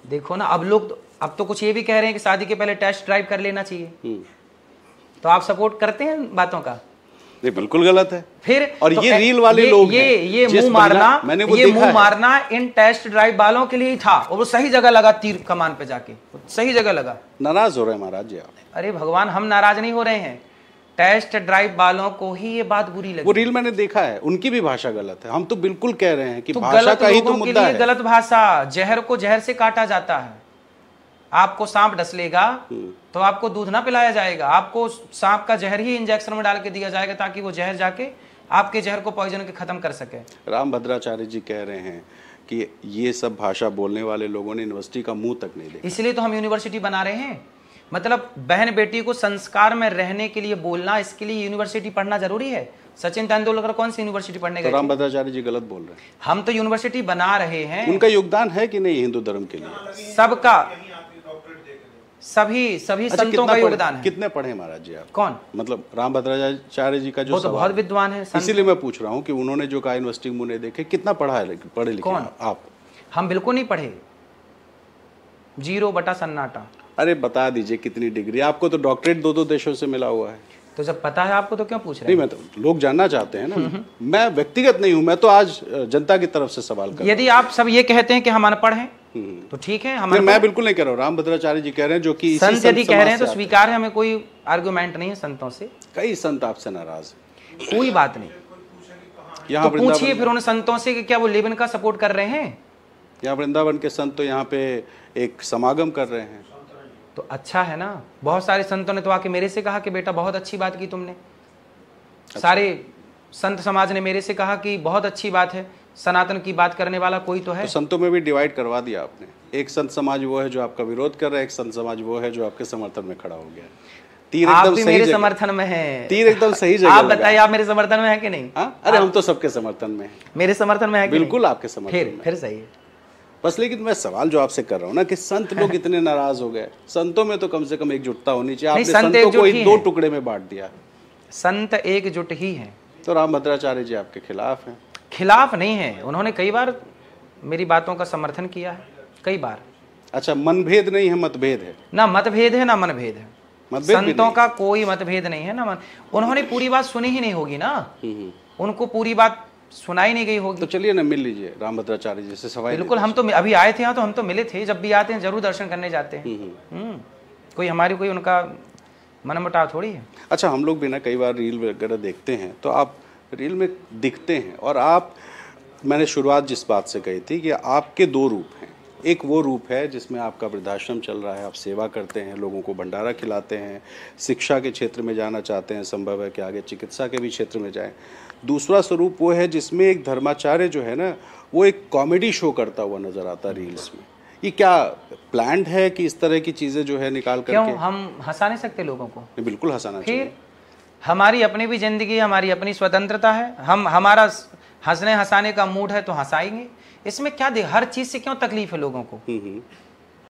देखो ना, अब तो कुछ ये भी कह रहे हैं कि शादी के पहले टेस्ट ड्राइव कर लेना चाहिए। तो आप सपोर्ट करते हैं इन बातों का? ये बिल्कुल गलत है। फिर और तो ये रील वाले लोग हैं, ये मुंह मारना, मैंने वो ये देखा मुंह है। मारना इन टेस्ट ड्राइव वालों के लिए ही था, और वो सही जगह लगा, तीर कमान पे जाके सही जगह लगा। नाराज हो रहे हैं महाराज जी आप। अरे भगवान, हम नाराज नहीं हो रहे हैं, टेस्ट ड्राइव वालों को ही ये बात बुरी लगी। वो रील मैंने देखा है, उनकी भी भाषा गलत है। हम तो बिल्कुल कह रहे हैं कि तो भाषा का ही तो मुद्दा है। गलत भाषा, जहर को जहर से काटा जाता है। आपको सांप डस लेगा तो आपको दूध ना पिलाया जाएगा, आपको सांप का जहर ही इंजेक्शन में डाल के दिया जाएगा ताकि वो जहर जाके आपके जहर को पॉइजन के खत्म कर सके। रामभद्राचार्य जी कह रहे हैं कि ये सब भाषा बोलने वाले लोगों ने यूनिवर्सिटी का मुंह तक नहीं देखा। इसलिए तो हम यूनिवर्सिटी बना रहे हैं। मतलब बहन बेटी को संस्कार में रहने के लिए बोलना, इसके लिए यूनिवर्सिटी पढ़ना जरूरी है। सचिन तेंदुलकर कौन सी यूनिवर्सिटी पढ़ने गए? तो रामभद्राचार्य जी गलत बोल रहे हैं। हम तो यूनिवर्सिटी बना रहे हैं। उनका योगदान है कि नहीं हिंदू धर्म के लिए? सबका, सभी संतों का योगदान है। कितने पढ़े महाराज जी आप? कौन? मतलब रामभद्राचार्य जी का जो वो तो बहुत विद्वान है। इसीलिए मैं पूछ रहा हूँ कि उन्होंने जो कहा यूनिवर्सिटी मुंह नहीं देखे, कितना पढ़ा है, पढ़े लिखे कौन? आप? हम बिल्कुल नहीं पढ़े, 0 बटा सन्नाटा। अरे बता दीजिए कितनी डिग्री? आपको तो डॉक्टरेट 2 देशों से मिला हुआ है। तो जब पता है आपको तो क्यों पूछ रहे हैं? नहीं, मैं तो लोग जानना चाहते हैं ना। मैं व्यक्तिगत नहीं हूं, मैं तो आज जनता की तरफ से सवाल कर रहा हूं। यदि आप सब ये कहते हैं कि हम अनपढ़ हैं तो ठीक है, हम मैं बिल्कुल नहीं कह रहा हूँ। रामभद्राचार्य जी कह रहे हैं, जो कि संत यदि कह रहे हैं तो स्वीकार है, हमें कोई आर्गुमेंट नहीं है संतों से। कई संत आपसे नाराज है। कोई बात नहीं, यहाँ तो पूछिए फिर उन संतों से कि क्या वो लेविन का सपोर्ट कर रहे हैं? यहाँ वृंदावन के संत तो यहाँ पे एक समागम कर रहे हैं। तो अच्छा है ना। बहुत सारे संतों ने तो आके मेरे से कहा कि बेटा बहुत अच्छी बात की तुमने। सारे संत समाज ने मेरे से कहा कि बहुत अच्छी बात है, सनातन की बात करने वाला कोई तो है। तो संतों में भी डिवाइड करवा दिया आपने। एक संत समाज वो है जो आपका विरोध कर रहा है, एक संत समाज वो है जो आपके समर्थन में खड़ा हो गया। तीर एकदम सही मेरे समर्थन में है। तीर एकदम सही जगह। आप बताइए, आप मेरे समर्थन में है कि नहीं? अरे हम तो सबके समर्थन में हैं। मेरे समर्थन में है कि बिल्कुल आपके समर्थन में। फिर सही है। बस लेकिन मैं सवाल जो आपसे कर रहा हूँ ना कि संत लोग इतने नाराज हो गए, संतों में तो कम से कम एकजुटता होनी चाहिए। आपने संतों को 2 टुकड़े में बांट दिया। संत एकजुट ही हैं। तो रामभद्राचार्य जी आपके खिलाफ हैं? खिलाफ नहीं है, उन्होंने कई बार मेरी बातों का समर्थन किया है, कई बार। अच्छा, मनभेद नहीं है, मतभेद है? ना मतभेद है ना मनभेद है। संतों का कोई मतभेद नहीं है ना उन्होंने पूरी बात सुनी ही नहीं होगी ना, उनको पूरी बात सुनाई नहीं गई होगी। तो चलिए ना मिल लीजिए रामभद्राचार्य जी से सवाल। बिल्कुल, हम तो अभी आए थे यहाँ, तो हम तो मिले थे। जब भी आते हैं जरूर दर्शन करने जाते हैं। कोई हमारी कोई उनका मनमुटाव थोड़ी है। अच्छा, हम लोग भी ना कई बार रील वगैरह देखते हैं, तो आप रील में दिखते हैं और आप, मैंने शुरुआत जिस बात से कही थी कि आपके 2 रूप हैं। एक वो रूप है जिसमें आपका वृद्धाश्रम चल रहा है, आप सेवा करते हैं, लोगों को भंडारा खिलाते हैं, शिक्षा के क्षेत्र में जाना चाहते हैं, संभव है कि आगे चिकित्सा के भी क्षेत्र में जाएं। दूसरा स्वरूप वो है जिसमें एक धर्माचार्य जो है ना, वो एक कॉमेडी शो करता हुआ नजर आता है रील्स में। ये क्या प्लान्ड है कि इस तरह की चीज़ें जो है निकाल करके? क्यों, हम हंसा नहीं सकते लोगों को? बिल्कुल हंसाना चाहिए। फिर हमारी अपनी भी जिंदगी है, हमारी अपनी स्वतंत्रता है। हमारा हंसने हंसाने का मूड है तो हंसाएंगे। इसमें क्या हर चीज से क्यों तकलीफ है लोगों को?